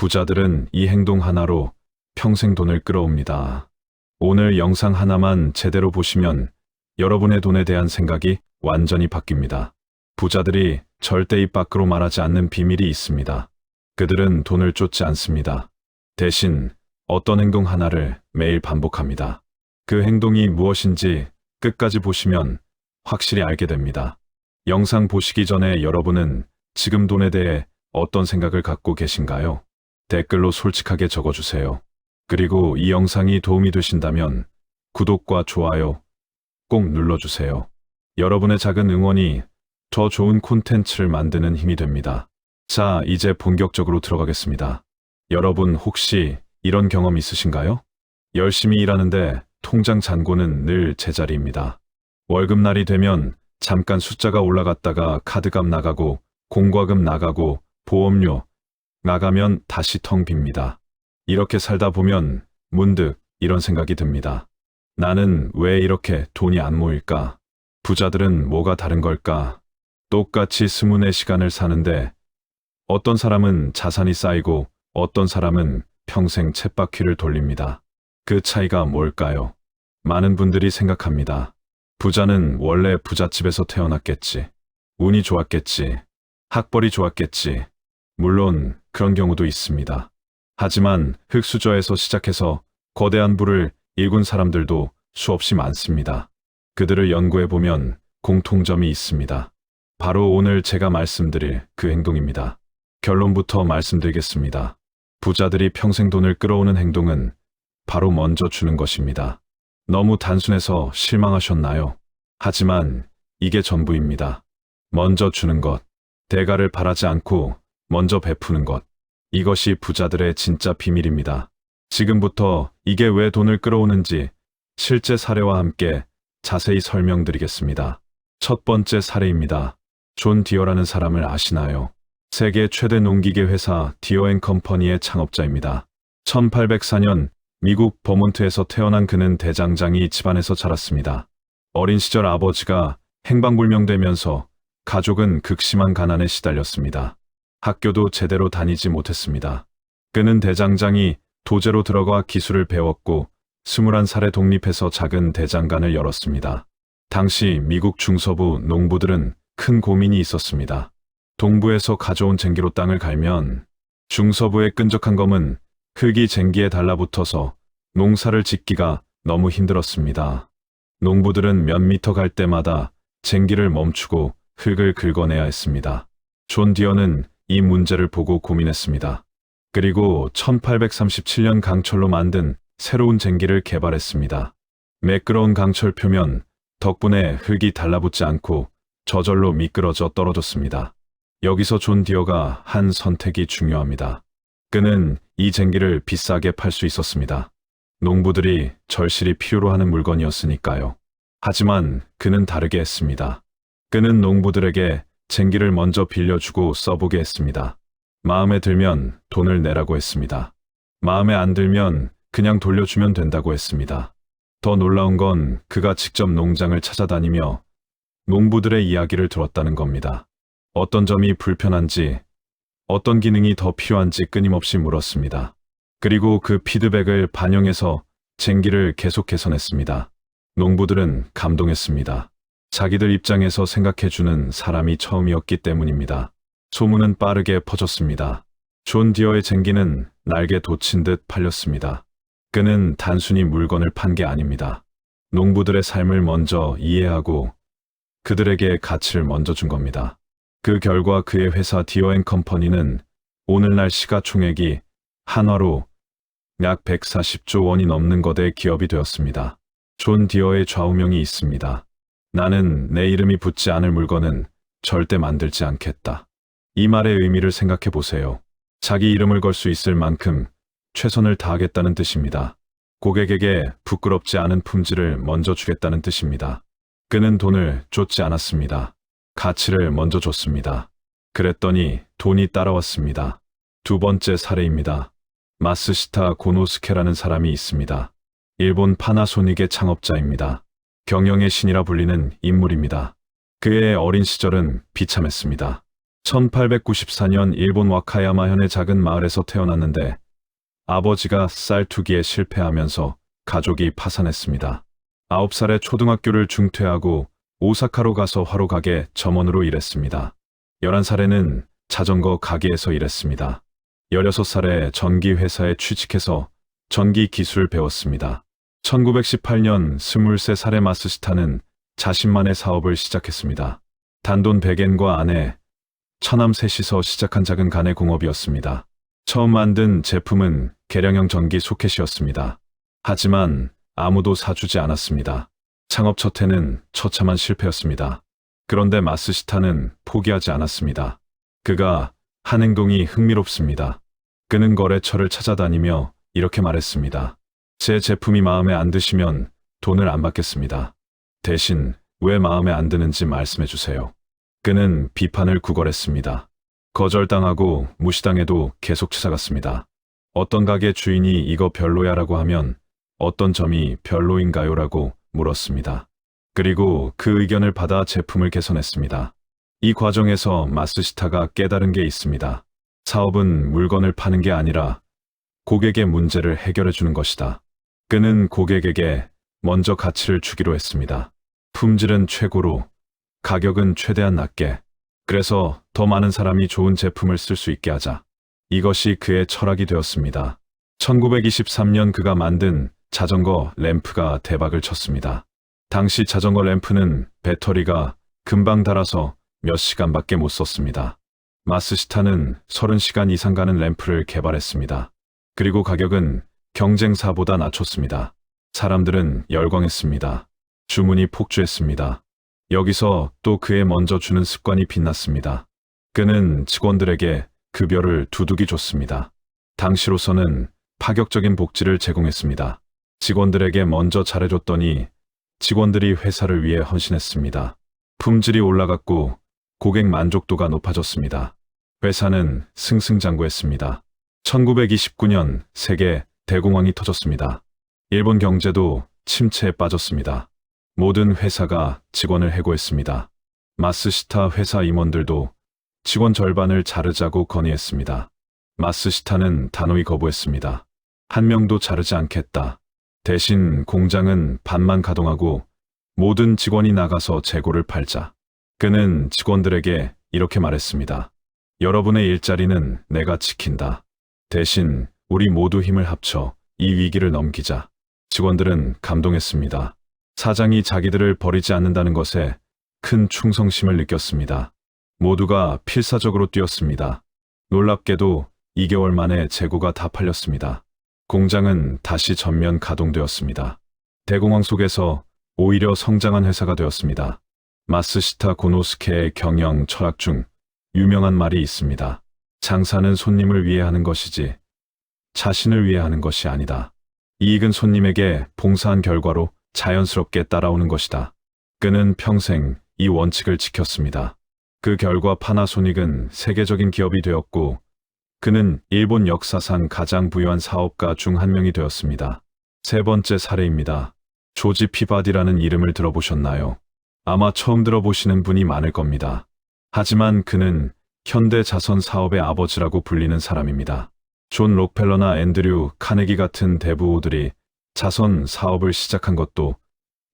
부자들은 이 행동 하나로 평생 돈을 끌어옵니다. 오늘 영상 하나만 제대로 보시면 여러분의 돈에 대한 생각이 완전히 바뀝니다. 부자들이 절대 입 밖으로 말하지 않는 비밀이 있습니다. 그들은 돈을 쫓지 않습니다. 대신 어떤 행동 하나를 매일 반복합니다. 그 행동이 무엇인지 끝까지 보시면 확실히 알게 됩니다. 영상 보시기 전에 여러분은 지금 돈에 대해 어떤 생각을 갖고 계신가요? 댓글로 솔직하게 적어주세요. 그리고 이 영상이 도움이 되신다면 구독과 좋아요 꼭 눌러주세요. 여러분의 작은 응원이 더 좋은 콘텐츠를 만드는 힘이 됩니다. 자, 이제 본격적으로 들어가겠습니다. 여러분 혹시 이런 경험 있으신가요? 열심히 일하는데 통장 잔고는 늘 제자리입니다. 월급날이 되면 잠깐 숫자가 올라갔다가 카드값 나가고 공과금 나가고 보험료 나가면 다시 텅 빕니다. 이렇게 살다 보면 문득 이런 생각이 듭니다. 나는 왜 이렇게 돈이 안 모일까? 부자들은 뭐가 다른 걸까? 똑같이 24시간을 사는데 어떤 사람은 자산이 쌓이고 어떤 사람은 평생 쳇바퀴를 돌립니다. 그 차이가 뭘까요? 많은 분들이 생각합니다. 부자는 원래 부잣집에서 태어났겠지. 운이 좋았겠지. 학벌이 좋았겠지. 물론 그런 경우도 있습니다. 하지만 흙수저에서 시작해서 거대한 부를 일군 사람들도 수없이 많습니다. 그들을 연구해보면 공통점이 있습니다. 바로 오늘 제가 말씀드릴 그 행동입니다. 결론부터 말씀드리겠습니다. 부자들이 평생 돈을 끌어오는 행동은 바로 먼저 주는 것입니다. 너무 단순해서 실망하셨나요? 하지만 이게 전부입니다. 먼저 주는 것, 대가를 바라지 않고 먼저 베푸는 것. 이것이 부자들의 진짜 비밀입니다. 지금부터 이게 왜 돈을 끌어오는지 실제 사례와 함께 자세히 설명드리겠습니다. 첫 번째 사례입니다. 존 디어라는 사람을 아시나요? 세계 최대 농기계 회사 디어앤컴퍼니의 창업자입니다. 1804년 미국 버몬트에서 태어난 그는 대장장이 집안에서 자랐습니다. 어린 시절 아버지가 행방불명되면서 가족은 극심한 가난에 시달렸습니다. 학교도 제대로 다니지 못했습니다. 그는 대장장이 도제로 들어가 기술을 배웠고 21살에 독립해서 작은 대장간을 열었습니다. 당시 미국 중서부 농부들은 큰 고민이 있었습니다. 동부에서 가져온 쟁기로 땅을 갈면 중서부의 끈적한 검은 흙이 쟁기에 달라붙어서 농사를 짓기가 너무 힘들었습니다. 농부들은 몇 미터 갈 때마다 쟁기를 멈추고 흙을 긁어내야 했습니다. 존 디어는 이 문제를 보고 고민했습니다. 그리고 1837년 강철로 만든 새로운 쟁기를 개발했습니다. 매끄러운 강철 표면 덕분에 흙이 달라붙지 않고 저절로 미끄러져 떨어졌습니다. 여기서 존 디어가 한 선택이 중요합니다. 그는 이 쟁기를 비싸게 팔 수 있었습니다. 농부들이 절실히 필요로 하는 물건이었으니까요. 하지만 그는 다르게 했습니다. 그는 농부들에게 쟁기를 먼저 빌려주고 써보게 했습니다. 마음에 들면 돈을 내라고 했습니다. 마음에 안 들면 그냥 돌려주면 된다고 했습니다. 더 놀라운 건 그가 직접 농장을 찾아다니며 농부들의 이야기를 들었다는 겁니다. 어떤 점이 불편한지, 어떤 기능이 더 필요한지 끊임없이 물었습니다. 그리고 그 피드백을 반영해서 쟁기를 계속 개선했습니다. 농부들은 감동했습니다. 자기들 입장에서 생각해주는 사람이 처음이었기 때문입니다. 소문은 빠르게 퍼졌습니다. 존 디어의 쟁기는 날개 돋친 듯 팔렸습니다. 그는 단순히 물건을 판 게 아닙니다. 농부들의 삶을 먼저 이해하고 그들에게 가치를 먼저 준 겁니다. 그 결과 그의 회사 디어앤컴퍼니는 오늘날 시가총액이 한화로 약 140조 원이 넘는 거대 기업이 되었습니다. 존 디어의 좌우명이 있습니다. 나는 내 이름이 붙지 않을 물건은 절대 만들지 않겠다. 이 말의 의미를 생각해 보세요. 자기 이름을 걸 수 있을 만큼 최선을 다하겠다는 뜻입니다. 고객에게 부끄럽지 않은 품질을 먼저 주겠다는 뜻입니다. 그는 돈을 쫓지 않았습니다. 가치를 먼저 줬습니다. 그랬더니 돈이 따라왔습니다. 두 번째 사례입니다. 마스시타 고노스케라는 사람이 있습니다. 일본 파나소닉의 창업자입니다. 경영의 신이라 불리는 인물입니다. 그의 어린 시절은 비참했습니다. 1894년 일본 와카야마현의 작은 마을에서 태어났는데 아버지가 쌀 투기에 실패하면서 가족이 파산했습니다. 9살에 초등학교를 중퇴하고 오사카로 가서 화로 가게 점원으로 일했습니다. 11살에는 자전거 가게에서 일했습니다. 16살에 전기회사에 취직해서 전기 기술을 배웠습니다. 1918년 23살의 마스시타는 자신만의 사업을 시작했습니다. 단돈 100엔과 아내, 처남 셋이서 시작한 작은 가내 공업이었습니다. 처음 만든 제품은 개량형 전기 소켓이었습니다. 하지만 아무도 사주지 않았습니다. 창업 첫 해는 처참한 실패였습니다. 그런데 마스시타는 포기하지 않았습니다. 그가 한 행동이 흥미롭습니다. 그는 거래처를 찾아다니며 이렇게 말했습니다. 제 제품이 마음에 안 드시면 돈을 안 받겠습니다. 대신 왜 마음에 안 드는지 말씀해 주세요. 그는 비판을 구걸했습니다. 거절당하고 무시당해도 계속 찾아갔습니다. 어떤 가게 주인이 이거 별로야라고 하면 어떤 점이 별로인가요라고 물었습니다. 그리고 그 의견을 받아 제품을 개선했습니다. 이 과정에서 마스시타가 깨달은 게 있습니다. 사업은 물건을 파는 게 아니라 고객의 문제를 해결해 주는 것이다. 그는 고객에게 먼저 가치를 주기로 했습니다. 품질은 최고로, 가격은 최대한 낮게. 그래서 더 많은 사람이 좋은 제품을 쓸 수 있게 하자. 이것이 그의 철학이 되었습니다. 1923년 그가 만든 자전거 램프가 대박을 쳤습니다. 당시 자전거 램프는 배터리가 금방 닳아서 몇 시간밖에 못 썼습니다. 마스시타는 30시간 이상 가는 램프를 개발했습니다. 그리고 가격은 경쟁사보다 낮췄습니다. 사람들은 열광했습니다. 주문이 폭주했습니다. 여기서 또 그의 먼저 주는 습관이 빛났습니다. 그는 직원들에게 급여를 두둑이 줬습니다. 당시로서는 파격적인 복지를 제공했습니다. 직원들에게 먼저 잘해줬더니 직원들이 회사를 위해 헌신했습니다. 품질이 올라갔고 고객 만족도가 높아졌습니다. 회사는 승승장구했습니다. 1929년 세계 대공황이 터졌습니다. 일본 경제도 침체에 빠졌습니다. 모든 회사가 직원을 해고했습니다. 마스시타 회사 임원들도 직원 절반을 자르자고 건의했습니다. 마스시타는 단호히 거부했습니다. 한 명도 자르지 않겠다. 대신 공장은 반만 가동하고 모든 직원이 나가서 재고를 팔자. 그는 직원들에게 이렇게 말했습니다. 여러분의 일자리는 내가 지킨다. 대신 우리 모두 힘을 합쳐 이 위기를 넘기자. 직원들은 감동했습니다. 사장이 자기들을 버리지 않는다는 것에 큰 충성심을 느꼈습니다. 모두가 필사적으로 뛰었습니다. 놀랍게도 2개월 만에 재고가 다 팔렸습니다. 공장은 다시 전면 가동되었습니다. 대공황 속에서 오히려 성장한 회사가 되었습니다. 마스시타 고노스케의 경영 철학 중 유명한 말이 있습니다. 장사는 손님을 위해 하는 것이지 자신을 위해 하는 것이 아니다. 이익은 손님에게 봉사한 결과로 자연스럽게 따라오는 것이다. 그는 평생 이 원칙을 지켰습니다. 그 결과 파나소닉은 세계적인 기업이 되었고 그는 일본 역사상 가장 부유한 사업가 중 한 명이 되었습니다. 세 번째 사례입니다. 조지 피바디라는 이름을 들어보셨나요? 아마 처음 들어보시는 분이 많을 겁니다. 하지만 그는 현대 자선 사업의 아버지라고 불리는 사람입니다. 존 록펠러나 앤드류 카네기 같은 대부호들이 자선 사업을 시작한 것도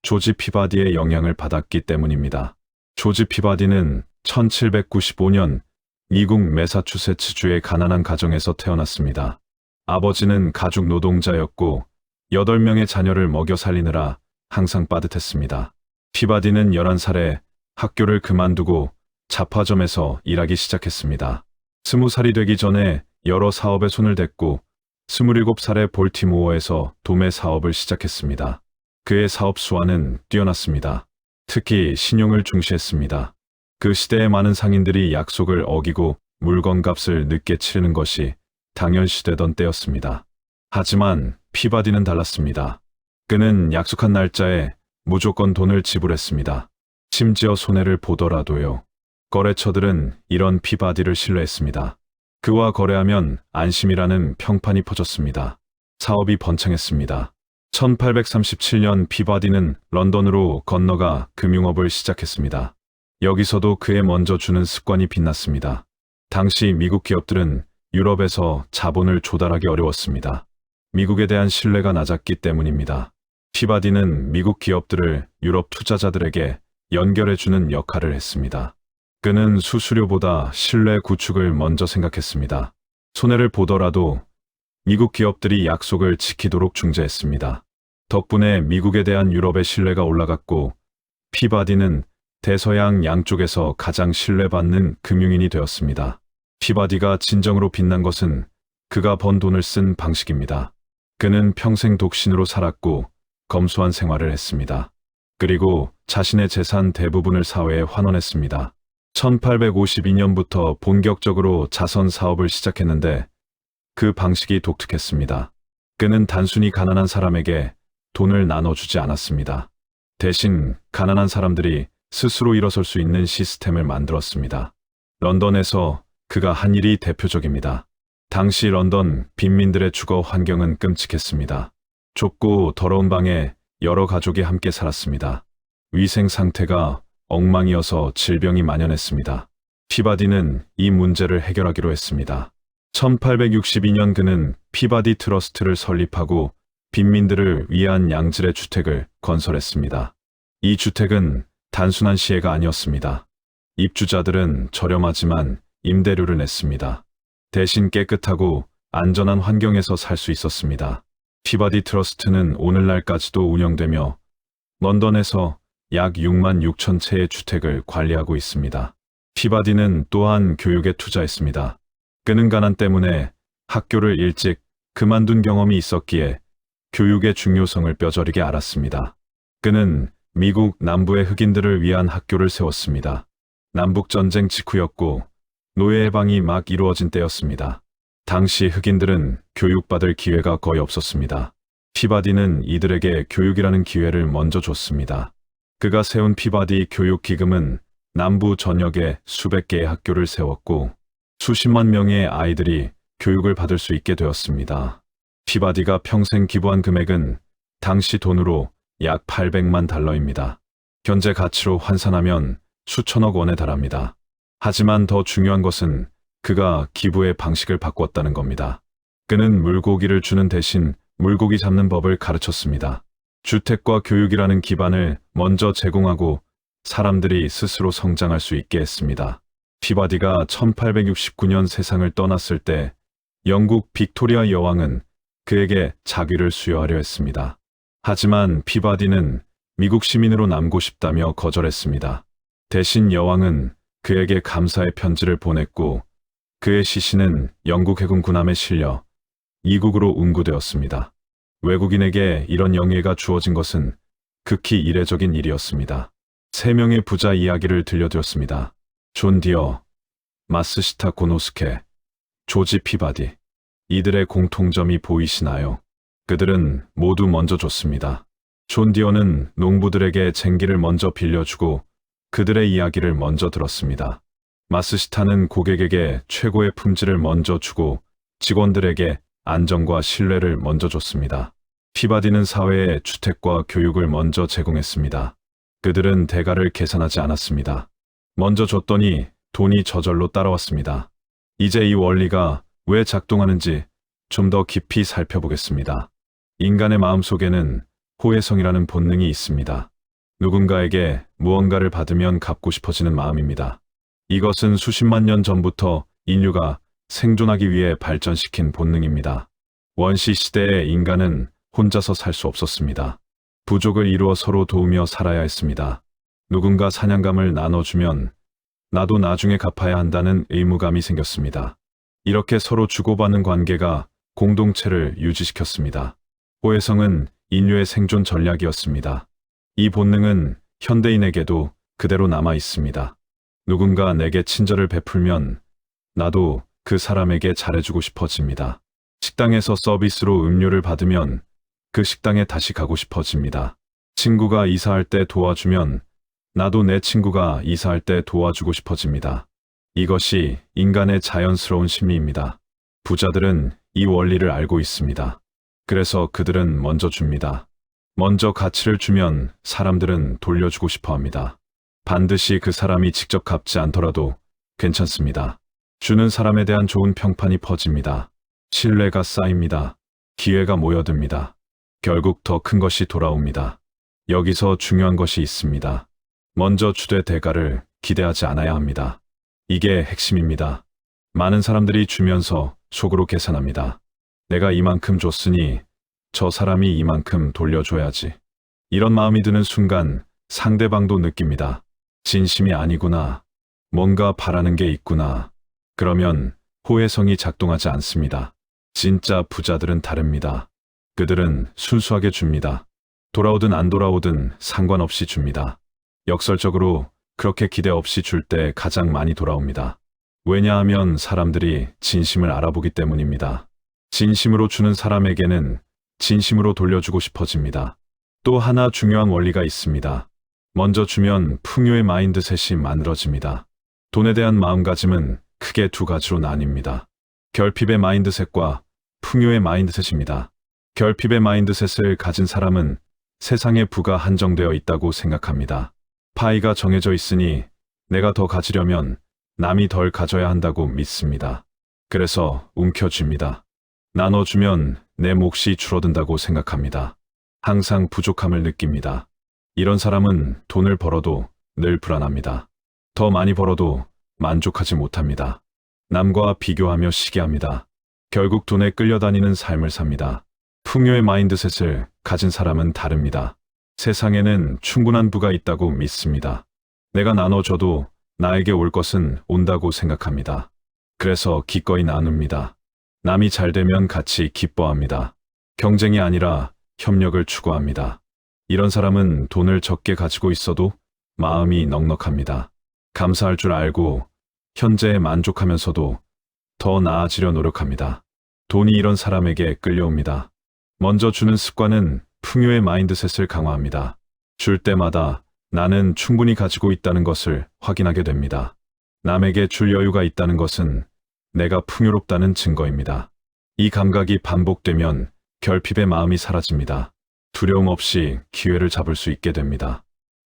조지 피바디의 영향을 받았기 때문입니다. 조지 피바디는 1795년 미국 매사추세츠주의 가난한 가정에서 태어났습니다. 아버지는 가죽 노동자였고 8명의 자녀를 먹여 살리느라 항상 빠듯했습니다. 피바디는 11살에 학교를 그만두고 잡화점에서 일하기 시작했습니다. 20살이 되기 전에 여러 사업에 손을 댔고 27살에 볼티모어에서 도매 사업을 시작했습니다. 그의 사업 수완은 뛰어났습니다. 특히 신용을 중시했습니다. 그 시대의 많은 상인들이 약속을 어기고 물건값을 늦게 치르는 것이 당연시되던 때였습니다. 하지만 피바디는 달랐습니다. 그는 약속한 날짜에 무조건 돈을 지불했습니다. 심지어 손해를 보더라도요. 거래처들은 이런 피바디를 신뢰했습니다. 그와 거래하면 안심이라는 평판이 퍼졌습니다. 사업이 번창했습니다. 1837년 피바디는 런던으로 건너가 금융업을 시작했습니다. 여기서도 그의 먼저 주는 습관이 빛났습니다. 당시 미국 기업들은 유럽에서 자본을 조달하기 어려웠습니다. 미국에 대한 신뢰가 낮았기 때문입니다. 피바디는 미국 기업들을 유럽 투자자들에게 연결해주는 역할을 했습니다. 그는 수수료보다 신뢰 구축을 먼저 생각했습니다. 손해를 보더라도 미국 기업들이 약속을 지키도록 중재했습니다. 덕분에 미국에 대한 유럽의 신뢰가 올라갔고 피바디는 대서양 양쪽에서 가장 신뢰받는 금융인이 되었습니다. 피바디가 진정으로 빛난 것은 그가 번 돈을 쓴 방식입니다. 그는 평생 독신으로 살았고 검소한 생활을 했습니다. 그리고 자신의 재산 대부분을 사회에 환원했습니다. 1852년부터 본격적으로 자선 사업을 시작했는데 그 방식이 독특했습니다. 그는 단순히 가난한 사람에게 돈을 나눠주지 않았습니다. 대신 가난한 사람들이 스스로 일어설 수 있는 시스템을 만들었습니다. 런던에서 그가 한 일이 대표적입니다. 당시 런던 빈민들의 주거 환경은 끔찍했습니다. 좁고 더러운 방에 여러 가족이 함께 살았습니다. 위생 상태가 엉망이어서 질병이 만연했습니다. 피바디는 이 문제를 해결하기로 했습니다. 1862년 그는 피바디 트러스트를 설립하고 빈민들을 위한 양질의 주택을 건설했습니다. 이 주택은 단순한 시혜가 아니었습니다. 입주자들은 저렴하지만 임대료를 냈습니다. 대신 깨끗하고 안전한 환경에서 살 수 있었습니다. 피바디 트러스트는 오늘날까지도 운영되며 런던에서 약 6만 6천 채의 주택을 관리하고 있습니다. 피바디는 또한 교육에 투자했습니다. 그는 가난 때문에 학교를 일찍 그만둔 경험이 있었기에 교육의 중요성을 뼈저리게 알았습니다. 그는 미국 남부의 흑인들을 위한 학교를 세웠습니다. 남북전쟁 직후였고 노예 해방이 막 이루어진 때였습니다. 당시 흑인들은 교육받을 기회가 거의 없었습니다. 피바디는 이들에게 교육이라는 기회를 먼저 줬습니다. 그가 세운 피바디 교육기금은 남부 전역에 수백 개의 학교를 세웠고 수십만 명의 아이들이 교육을 받을 수 있게 되었습니다. 피바디가 평생 기부한 금액은 당시 돈으로 약 800만 달러입니다. 현재 가치로 환산하면 수천억 원에 달합니다. 하지만 더 중요한 것은 그가 기부의 방식을 바꾸었다는 겁니다. 그는 물고기를 주는 대신 물고기 잡는 법을 가르쳤습니다. 주택과 교육이라는 기반을 먼저 제공하고 사람들이 스스로 성장할 수 있게 했습니다. 피바디가 1869년 세상을 떠났을 때 영국 빅토리아 여왕은 그에게 자귀를 수여하려 했습니다. 하지만 피바디는 미국 시민으로 남고 싶다며 거절했습니다. 대신 여왕은 그에게 감사의 편지를 보냈고 그의 시신은 영국 해군 군함에 실려 이국으로 운구되었습니다. 외국인에게 이런 영예가 주어진 것은 극히 이례적인 일이었습니다. 세 명의 부자 이야기를 들려드렸습니다. 존 디어, 마스시타 고노스케, 조지 피바디. 이들의 공통점이 보이시나요? 그들은 모두 먼저 줬습니다. 존 디어는 농부들에게 쟁기를 먼저 빌려주고 그들의 이야기를 먼저 들었습니다. 마스시타는 고객에게 최고의 품질을 먼저 주고 직원들에게 안정과 신뢰를 먼저 줬습니다. 피바디는 사회에 주택과 교육을 먼저 제공했습니다. 그들은 대가를 계산하지 않았습니다. 먼저 줬더니 돈이 저절로 따라왔습니다. 이제 이 원리가 왜 작동하는지 좀 더 깊이 살펴보겠습니다. 인간의 마음속에는 호혜성이라는 본능이 있습니다. 누군가에게 무언가를 받으면 갚고 싶어지는 마음입니다. 이것은 수십만 년 전부터 인류가 생존하기 위해 발전시킨 본능입니다. 원시 시대의 인간은 혼자서 살 수 없었습니다. 부족을 이루어 서로 도우며 살아야 했습니다. 누군가 사냥감을 나눠주면 나도 나중에 갚아야 한다는 의무감이 생겼습니다. 이렇게 서로 주고받는 관계가 공동체를 유지시켰습니다. 호혜성은 인류의 생존 전략이었습니다. 이 본능은 현대인에게도 그대로 남아 있습니다. 누군가 내게 친절을 베풀면 나도 그 사람에게 잘해주고 싶어집니다. 식당에서 서비스로 음료를 받으면 그 식당에 다시 가고 싶어집니다. 친구가 이사할 때 도와주면 나도 내 친구가 이사할 때 도와주고 싶어집니다. 이것이 인간의 자연스러운 심리입니다. 부자들은 이 원리를 알고 있습니다. 그래서 그들은 먼저 줍니다. 먼저 가치를 주면 사람들은 돌려주고 싶어 합니다. 반드시 그 사람이 직접 갚지 않더라도 괜찮습니다. 주는 사람에 대한 좋은 평판이 퍼집니다. 신뢰가 쌓입니다. 기회가 모여듭니다. 결국 더 큰 것이 돌아옵니다. 여기서 중요한 것이 있습니다. 먼저 주되 대가를 기대하지 않아야 합니다. 이게 핵심입니다. 많은 사람들이 주면서 속으로 계산합니다. 내가 이만큼 줬으니 저 사람이 이만큼 돌려줘야지. 이런 마음이 드는 순간 상대방도 느낍니다. 진심이 아니구나. 뭔가 바라는 게 있구나. 그러면 호혜성이 작동하지 않습니다. 진짜 부자들은 다릅니다. 그들은 순수하게 줍니다. 돌아오든 안 돌아오든 상관없이 줍니다. 역설적으로 그렇게 기대 없이 줄 때 가장 많이 돌아옵니다. 왜냐하면 사람들이 진심을 알아보기 때문입니다. 진심으로 주는 사람에게는 진심으로 돌려주고 싶어집니다. 또 하나 중요한 원리가 있습니다. 먼저 주면 풍요의 마인드셋이 만들어집니다. 돈에 대한 마음가짐은 크게 두 가지로 나뉩니다. 결핍의 마인드셋과 풍요의 마인드셋입니다. 결핍의 마인드셋을 가진 사람은 세상의 부가 한정되어 있다고 생각합니다. 파이가 정해져 있으니 내가 더 가지려면 남이 덜 가져야 한다고 믿습니다. 그래서 움켜쥡니다. 나눠주면 내 몫이 줄어든다고 생각합니다. 항상 부족함을 느낍니다. 이런 사람은 돈을 벌어도 늘 불안합니다. 더 많이 벌어도 만족하지 못합니다. 남과 비교하며 시기합니다. 결국 돈에 끌려다니는 삶을 삽니다. 풍요의 마인드셋을 가진 사람은 다릅니다. 세상에는 충분한 부가 있다고 믿습니다. 내가 나눠줘도 나에게 올 것은 온다고 생각합니다. 그래서 기꺼이 나눕니다. 남이 잘 되면 같이 기뻐합니다. 경쟁이 아니라 협력을 추구합니다. 이런 사람은 돈을 적게 가지고 있어도 마음이 넉넉합니다. 감사할 줄 알고 현재에 만족하면서도 더 나아지려 노력합니다. 돈이 이런 사람에게 끌려옵니다. 먼저 주는 습관은 풍요의 마인드셋을 강화합니다. 줄 때마다 나는 충분히 가지고 있다는 것을 확인하게 됩니다. 남에게 줄 여유가 있다는 것은 내가 풍요롭다는 증거입니다. 이 감각이 반복되면 결핍의 마음이 사라집니다. 두려움 없이 기회를 잡을 수 있게 됩니다.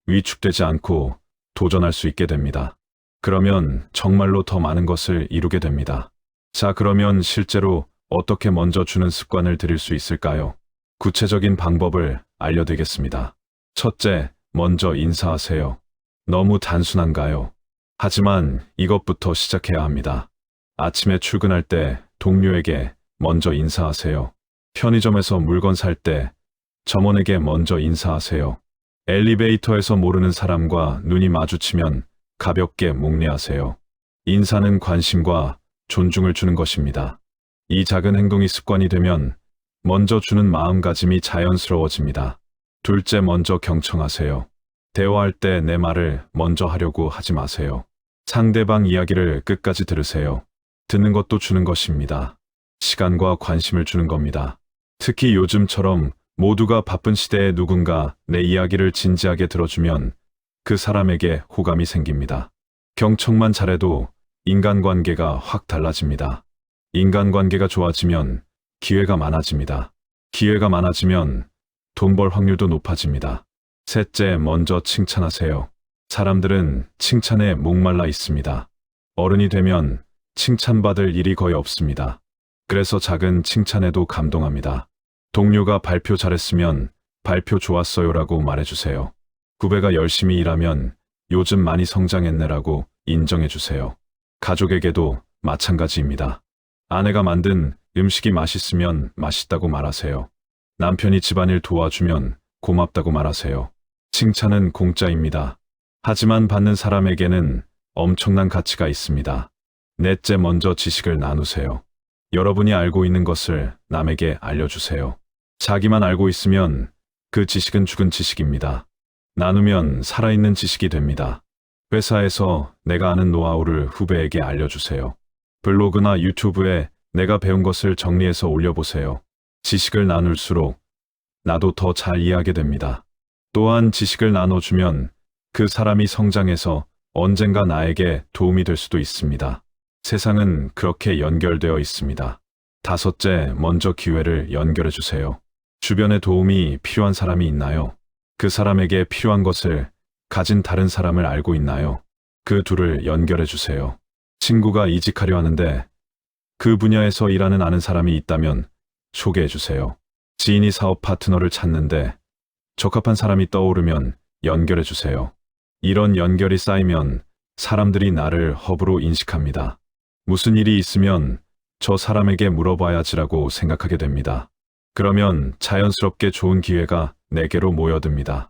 위축되지 않고 도전할 수 있게 됩니다. 그러면 정말로 더 많은 것을 이루게 됩니다. 자, 그러면 실제로 어떻게 먼저 주는 습관을 들일 수 있을까요? 구체적인 방법을 알려드리겠습니다. 첫째, 먼저 인사하세요. 너무 단순한가요? 하지만 이것부터 시작해야 합니다. 아침에 출근할 때 동료에게 먼저 인사하세요. 편의점에서 물건 살 때 점원에게 먼저 인사하세요. 엘리베이터에서 모르는 사람과 눈이 마주치면 가볍게 목례하세요. 인사는 관심과 존중을 주는 것입니다. 이 작은 행동이 습관이 되면 먼저 주는 마음가짐이 자연스러워집니다. 둘째, 먼저 경청하세요. 대화할 때 내 말을 먼저 하려고 하지 마세요. 상대방 이야기를 끝까지 들으세요. 듣는 것도 주는 것입니다. 시간과 관심을 주는 겁니다. 특히 요즘처럼 모두가 바쁜 시대에 누군가 내 이야기를 진지하게 들어주면 그 사람에게 호감이 생깁니다. 경청만 잘해도 인간관계가 확 달라집니다. 인간관계가 좋아지면 기회가 많아집니다. 기회가 많아지면 돈 벌 확률도 높아집니다. 셋째, 먼저 칭찬하세요. 사람들은 칭찬에 목말라 있습니다. 어른이 되면 칭찬받을 일이 거의 없습니다. 그래서 작은 칭찬에도 감동합니다. 동료가 발표 잘했으면 발표 좋았어요라고 말해주세요. 후배가 열심히 일하면 요즘 많이 성장했네라고 인정해주세요. 가족에게도 마찬가지입니다. 아내가 만든 음식이 맛있으면 맛있다고 말하세요. 남편이 집안일 도와주면 고맙다고 말하세요. 칭찬은 공짜입니다. 하지만 받는 사람에게는 엄청난 가치가 있습니다. 넷째, 먼저 지식을 나누세요. 여러분이 알고 있는 것을 남에게 알려주세요. 자기만 알고 있으면 그 지식은 죽은 지식입니다. 나누면 살아있는 지식이 됩니다. 회사에서 내가 아는 노하우를 후배에게 알려주세요. 블로그나 유튜브에 내가 배운 것을 정리해서 올려보세요. 지식을 나눌수록 나도 더 잘 이해하게 됩니다. 또한 지식을 나눠주면 그 사람이 성장해서 언젠가 나에게 도움이 될 수도 있습니다. 세상은 그렇게 연결되어 있습니다. 다섯째, 먼저 기회를 연결해 주세요. 주변에 도움이 필요한 사람이 있나요? 그 사람에게 필요한 것을 가진 다른 사람을 알고 있나요? 그 둘을 연결해 주세요. 친구가 이직하려 하는데 그 분야에서 일하는 아는 사람이 있다면 소개해 주세요. 지인이 사업 파트너를 찾는데 적합한 사람이 떠오르면 연결해 주세요. 이런 연결이 쌓이면 사람들이 나를 허브로 인식합니다. 무슨 일이 있으면 저 사람에게 물어봐야지라고 생각하게 됩니다. 그러면 자연스럽게 좋은 기회가 내게로 모여듭니다.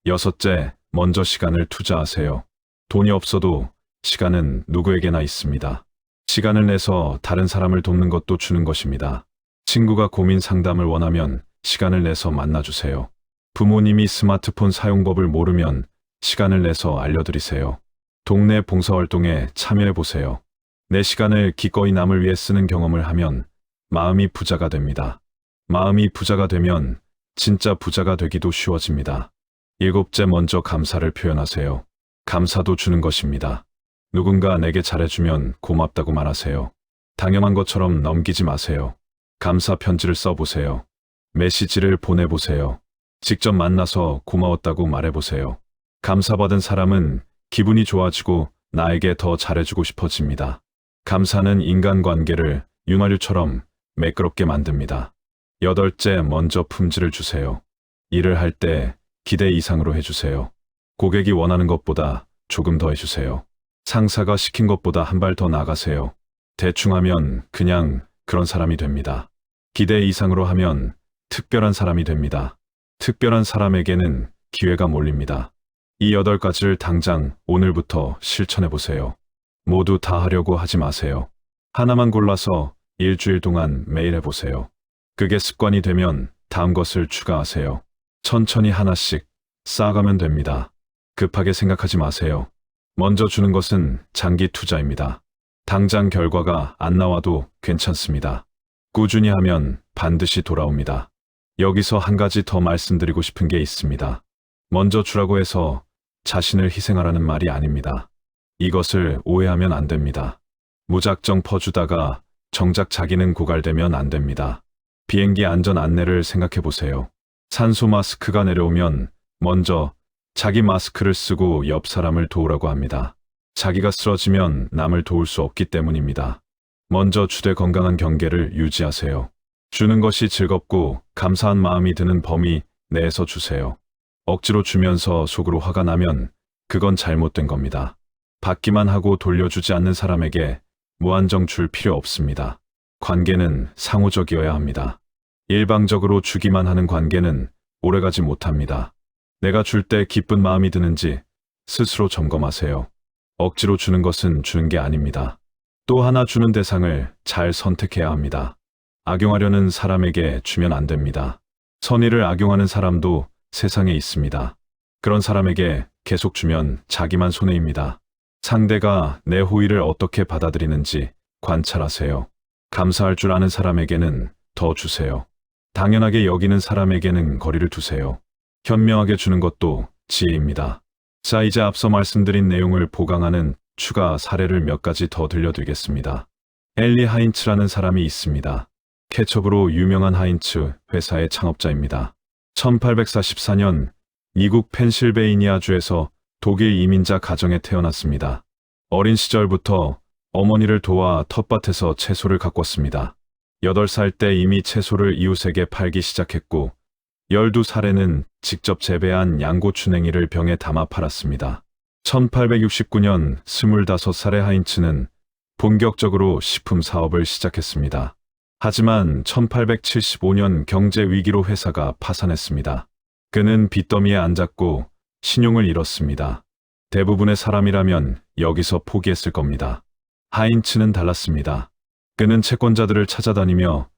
여섯째, 먼저 시간을 투자하세요. 돈이 없어도 시간은 누구에게나 있습니다. 시간을 내서 다른 사람을 돕는 것도 주는 것입니다. 친구가 고민 상담을 원하면 시간을 내서 만나주세요. 부모님이 스마트폰 사용법을 모르면 시간을 내서 알려드리세요. 동네 봉사활동에 참여해보세요. 내 시간을 기꺼이 남을 위해 쓰는 경험을 하면 마음이 부자가 됩니다. 마음이 부자가 되면 진짜 부자가 되기도 쉬워집니다. 일곱째, 먼저 감사를 표현하세요. 감사도 주는 것입니다. 누군가 내게 잘해주면 고맙다고 말하세요. 당연한 것처럼 넘기지 마세요. 감사 편지를 써보세요. 메시지를 보내보세요. 직접 만나서 고마웠다고 말해보세요. 감사받은 사람은 기분이 좋아지고 나에게 더 잘해주고 싶어집니다. 감사는 인간관계를 윤활유처럼 매끄럽게 만듭니다. 여덟째, 먼저 품질을 주세요. 일을 할 때 기대 이상으로 해주세요. 고객이 원하는 것보다 조금 더 해주세요. 상사가 시킨 것보다 한 발 더 나가세요. 대충 하면 그냥 그런 사람이 됩니다. 기대 이상으로 하면 특별한 사람이 됩니다. 특별한 사람에게는 기회가 몰립니다. 이 8가지를 당장 오늘부터 실천해보세요. 모두 다 하려고 하지 마세요. 하나만 골라서 일주일 동안 매일 해보세요. 그게 습관이 되면 다음 것을 추가하세요. 천천히 하나씩 쌓아가면 됩니다. 급하게 생각하지 마세요. 먼저 주는 것은 장기 투자입니다. 당장 결과가 안 나와도 괜찮습니다. 꾸준히 하면 반드시 돌아옵니다. 여기서 한 가지 더 말씀드리고 싶은 게 있습니다. 먼저 주라고 해서 자신을 희생하라는 말이 아닙니다. 이것을 오해하면 안 됩니다. 무작정 퍼주다가 정작 자기는 고갈되면 안 됩니다. 비행기 안전 안내를 생각해 보세요. 산소 마스크가 내려오면 먼저 자기 마스크를 쓰고 옆 사람을 도우라고 합니다. 자기가 쓰러지면 남을 도울 수 없기 때문입니다. 먼저 주되 건강한 경계를 유지하세요. 주는 것이 즐겁고 감사한 마음이 드는 범위 내에서 주세요. 억지로 주면서 속으로 화가 나면 그건 잘못된 겁니다. 받기만 하고 돌려주지 않는 사람에게 무한정 줄 필요 없습니다. 관계는 상호적이어야 합니다. 일방적으로 주기만 하는 관계는 오래가지 못합니다. 내가 줄 때 기쁜 마음이 드는지 스스로 점검하세요. 억지로 주는 것은 주는 게 아닙니다. 또 하나, 주는 대상을 잘 선택해야 합니다. 악용하려는 사람에게 주면 안 됩니다. 선의를 악용하는 사람도 세상에 있습니다. 그런 사람에게 계속 주면 자기만 손해입니다. 상대가 내 호의를 어떻게 받아들이는지 관찰하세요. 감사할 줄 아는 사람에게는 더 주세요. 당연하게 여기는 사람에게는 거리를 두세요. 현명하게 주는 것도 지혜입니다. 자, 이제 앞서 말씀드린 내용을 보강하는 추가 사례를 몇 가지 더 들려드리겠습니다. 엘리 하인츠라는 사람이 있습니다. 케첩으로 유명한 하인츠 회사의 창업자입니다. 1844년 미국 펜실베이니아주에서 독일 이민자 가정에 태어났습니다. 어린 시절부터 어머니를 도와 텃밭에서 채소를 가꿨습니다. 8살 때 이미 채소를 이웃에게 팔기 시작했고 12살에는 직접 재배한 양고추냉이를 병에 담아 팔았습니다. 1869년 25살의 하인츠는 본격적으로 식품 사업을 시작했습니다. 하지만 1875년 경제 위기로 회사가 파산했습니다. 그는 빚더미에 앉았고 신용을 잃었습니다. 대부분의 사람이라면 여기서 포기했을 겁니다. 하인츠는 달랐습니다. 그는 채권자들을 찾아다니며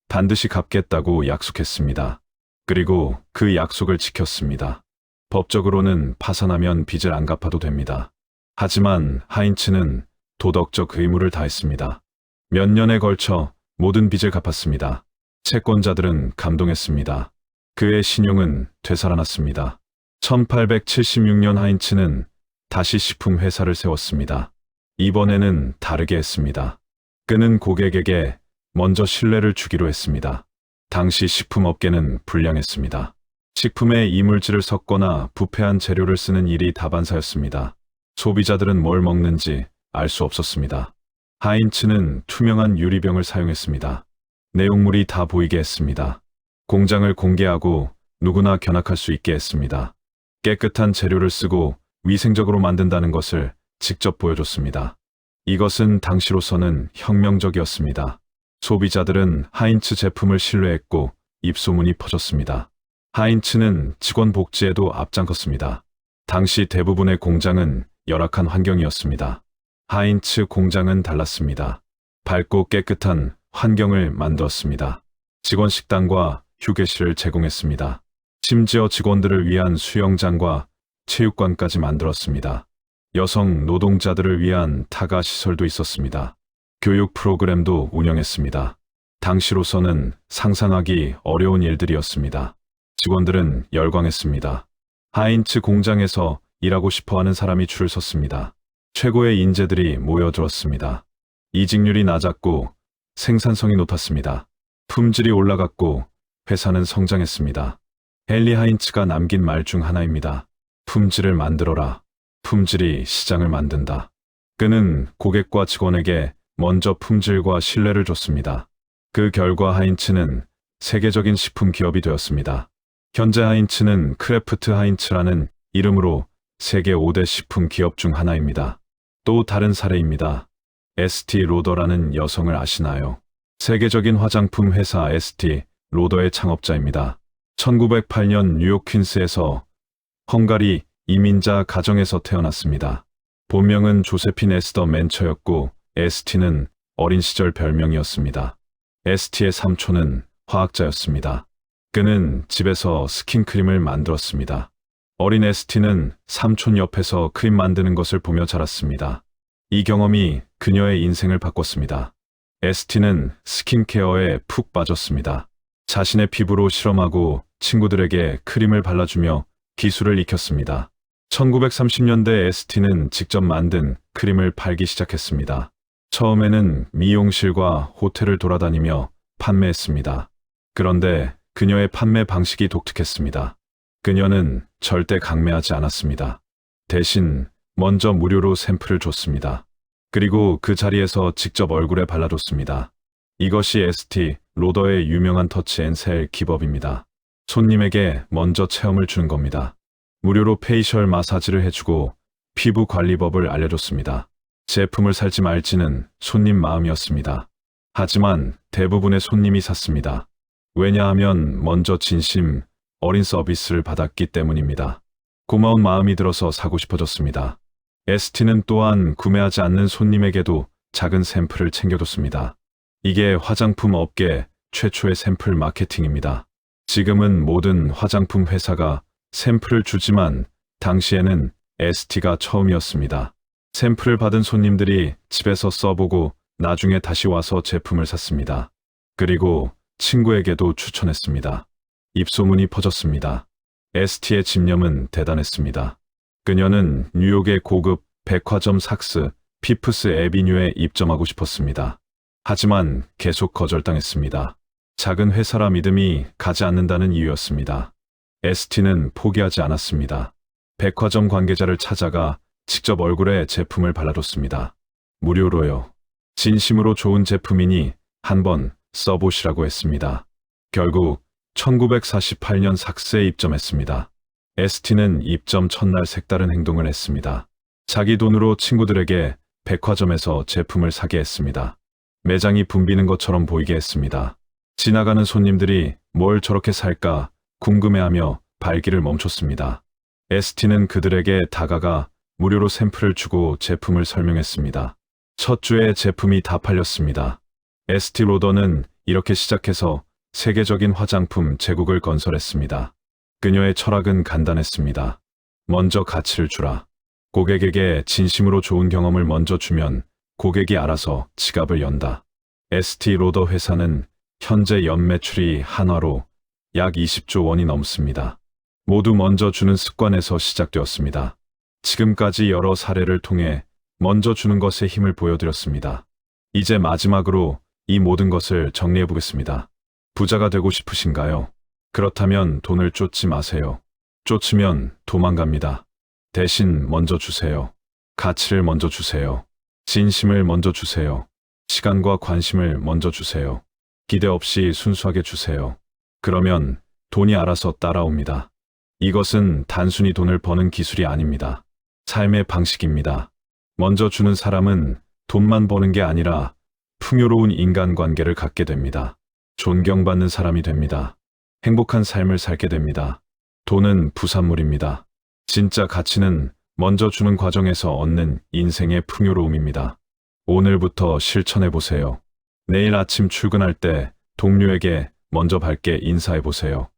반드시 갚겠다고 약속했습니다. 그리고 그 약속을 지켰습니다. 법적으로는 파산하면 빚을 안 갚아도 됩니다. 하지만 하인츠는 도덕적 의무를 다했습니다. 몇 년에 걸쳐 모든 빚을 갚았습니다. 채권자들은 감동했습니다. 그의 신용은 되살아났습니다. 1876년 하인츠는 다시 식품 회사를 세웠습니다. 이번에는 다르게 했습니다. 그는 고객에게 먼저 신뢰를 주기로 했습니다. 당시 식품업계는 불량했습니다. 식품에 이물질을 섞거나 부패한 재료를 쓰는 일이 다반사였습니다. 소비자들은 뭘 먹는지 알 수 없었습니다. 하인츠는 투명한 유리병을 사용했습니다. 내용물이 다 보이게 했습니다. 공장을 공개하고 누구나 견학할 수 있게 했습니다. 깨끗한 재료를 쓰고 위생적으로 만든다는 것을 직접 보여줬습니다. 이것은 당시로서는 혁명적이었습니다. 소비자들은 하인츠 제품을 신뢰했고 입소문이 퍼졌습니다. 하인츠는 직원 복지에도 앞장섰습니다. 당시 대부분의 공장은 열악한 환경이었습니다. 하인츠 공장은 달랐습니다. 밝고 깨끗한 환경을 만들었습니다. 직원 식당과 휴게실을 제공했습니다. 심지어 직원들을 위한 수영장과 체육관까지 만들었습니다. 여성 노동자들을 위한 타가 시설도 있었습니다. 교육 프로그램도 운영했습니다. 당시로서는 상상하기 어려운 일들이었습니다. 직원들은 열광했습니다. 하인츠 공장에서 일하고 싶어하는 사람이 줄을 섰습니다. 최고의 인재들이 모여들었습니다. 이직률이 낮았고 생산성이 높았습니다. 품질이 올라갔고 회사는 성장했습니다. 헨리 하인츠가 남긴 말 중 하나입니다. 품질을 만들어라. 품질이 시장을 만든다. 그는 고객과 직원에게 먼저 품질과 신뢰를 줬습니다. 그 결과 하인츠는 세계적인 식품 기업이 되었습니다. 현재 하인츠는 크래프트 하인츠라는 이름으로 세계 5대 식품 기업 중 하나입니다. 또 다른 사례입니다. 에스티 로더라는 여성을 아시나요? 세계적인 화장품 회사 에스티 로더의 창업자입니다. 1908년 뉴욕 퀸스에서 헝가리 이민자 가정에서 태어났습니다. 본명은 조세핀 에스더 맨처였고 에스티는 어린 시절 별명이었습니다. 에스티의 삼촌은 화학자였습니다. 그는 집에서 스킨크림을 만들었습니다. 어린 에스티는 삼촌 옆에서 크림 만드는 것을 보며 자랐습니다. 이 경험이 그녀의 인생을 바꿨습니다. 에스티는 스킨케어에 푹 빠졌습니다. 자신의 피부로 실험하고 친구들에게 크림을 발라주며 기술을 익혔습니다. 1930년대 에스티는 직접 만든 크림을 팔기 시작했습니다. 처음에는 미용실과 호텔을 돌아다니며 판매했습니다. 그런데 그녀의 판매 방식이 독특했습니다. 그녀는 절대 강매하지 않았습니다. 대신 먼저 무료로 샘플을 줬습니다. 그리고 그 자리에서 직접 얼굴에 발라줬습니다. 이것이 에스티 로더의 유명한 터치 앤 셀 기법입니다. 손님에게 먼저 체험을 주는 겁니다. 무료로 페이셜 마사지를 해주고 피부 관리법을 알려줬습니다. 제품을 살지 말지는 손님 마음이었습니다. 하지만 대부분의 손님이 샀습니다. 왜냐하면 먼저 진심 어린 서비스를 받았기 때문입니다. 고마운 마음이 들어서 사고 싶어졌습니다. 에스티는 또한 구매하지 않는 손님에게도 작은 샘플을 챙겨줬습니다. 이게 화장품 업계 최초의 샘플 마케팅입니다. 지금은 모든 화장품 회사가 샘플을 주지만 당시에는 에스티가 처음이었습니다. 샘플을 받은 손님들이 집에서 써보고 나중에 다시 와서 제품을 샀습니다. 그리고 친구에게도 추천했습니다. 입소문이 퍼졌습니다. 에스티의 집념은 대단했습니다. 그녀는 뉴욕의 고급 백화점 삭스 피프스 애비뉴에 입점하고 싶었습니다. 하지만 계속 거절당했습니다. 작은 회사라 믿음이 가지 않는다는 이유였습니다. 에스티는 포기하지 않았습니다. 백화점 관계자를 찾아가 직접 얼굴에 제품을 발라줬습니다. 무료로요. 진심으로 좋은 제품이니 한번 써보시라고 했습니다. 결국 1948년 삭스에 입점했습니다. 에스티는 입점 첫날 색다른 행동을 했습니다. 자기 돈으로 친구들에게 백화점에서 제품을 사게 했습니다. 매장이 붐비는 것처럼 보이게 했습니다. 지나가는 손님들이 뭘 저렇게 살까 궁금해하며 발길을 멈췄습니다. 에스티는 그들에게 다가가 무료로 샘플을 주고 제품을 설명했습니다. 첫 주에 제품이 다 팔렸습니다. 에스티 로더는 이렇게 시작해서 세계적인 화장품 제국을 건설했습니다. 그녀의 철학은 간단했습니다. 먼저 가치를 주라. 고객에게 진심으로 좋은 경험을 먼저 주면 고객이 알아서 지갑을 연다. 에스티 로더 회사는 현재 연매출이 한화로 약 20조 원이 넘습니다. 모두 먼저 주는 습관에서 시작되었습니다. 지금까지 여러 사례를 통해 먼저 주는 것의 힘을 보여드렸습니다. 이제 마지막으로 이 모든 것을 정리해 보겠습니다. 부자가 되고 싶으신가요? 그렇다면 돈을 쫓지 마세요. 쫓으면 도망갑니다. 대신 먼저 주세요. 가치를 먼저 주세요. 진심을 먼저 주세요. 시간과 관심을 먼저 주세요. 기대 없이 순수하게 주세요. 그러면 돈이 알아서 따라옵니다. 이것은 단순히 돈을 버는 기술이 아닙니다. 삶의 방식입니다. 먼저 주는 사람은 돈만 버는 게 아니라 풍요로운 인간관계를 갖게 됩니다. 존경받는 사람이 됩니다. 행복한 삶을 살게 됩니다. 돈은 부산물입니다. 진짜 가치는 먼저 주는 과정에서 얻는 인생의 풍요로움입니다. 오늘부터 실천해 보세요. 내일 아침 출근할 때 동료에게 먼저 밝게 인사해 보세요.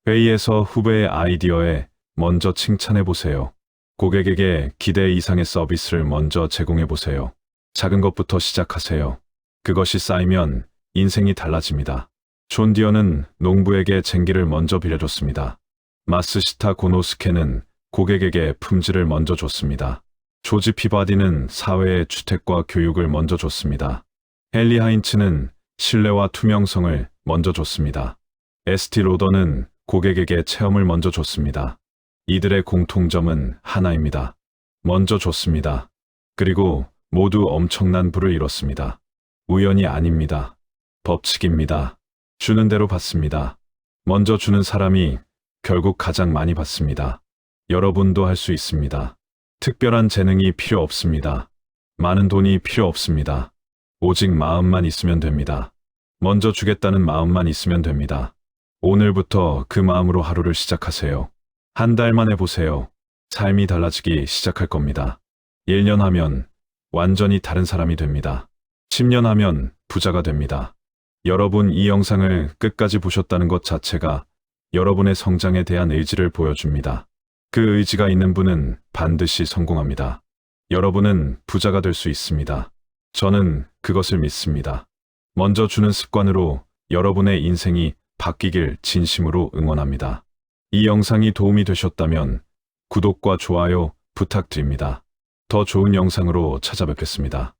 회의에서 후배의 아이디어에 먼저 칭찬해 보세요. 고객에게 기대 이상의 서비스를 먼저 제공해 보세요. 작은 것부터 시작하세요. 그것이 쌓이면 인생이 달라집니다. 존 디어는 농부에게 쟁기를 먼저 빌려줬습니다. 마스시타 고노스케는 고객에게 품질을 먼저 줬습니다. 조지 피바디는 사회에 주택과 교육을 먼저 줬습니다. 헨리 하인츠는 신뢰와 투명성을 먼저 줬습니다. 에스티 로더는 고객에게 체험을 먼저 줬습니다. 이들의 공통점은 하나입니다. 먼저 줬습니다. 그리고 모두 엄청난 부를 이뤘습니다. 우연이 아닙니다. 법칙입니다. 주는 대로 받습니다. 먼저 주는 사람이 결국 가장 많이 받습니다. 여러분도 할 수 있습니다. 특별한 재능이 필요 없습니다. 많은 돈이 필요 없습니다. 오직 마음만 있으면 됩니다. 먼저 주겠다는 마음만 있으면 됩니다. 오늘부터 그 마음으로 하루를 시작하세요. 한 달만 해보세요. 삶이 달라지기 시작할 겁니다. 1년 하면 완전히 다른 사람이 됩니다. 10년 하면 부자가 됩니다. 여러분 이 영상을 끝까지 보셨다는 것 자체가 여러분의 성장에 대한 의지를 보여줍니다. 그 의지가 있는 분은 반드시 성공합니다. 여러분은 부자가 될 수 있습니다. 저는 그것을 믿습니다. 먼저 주는 습관으로 여러분의 인생이 바뀌길 진심으로 응원합니다. 이 영상이 도움이 되셨다면 구독과 좋아요 부탁드립니다. 더 좋은 영상으로 찾아뵙겠습니다.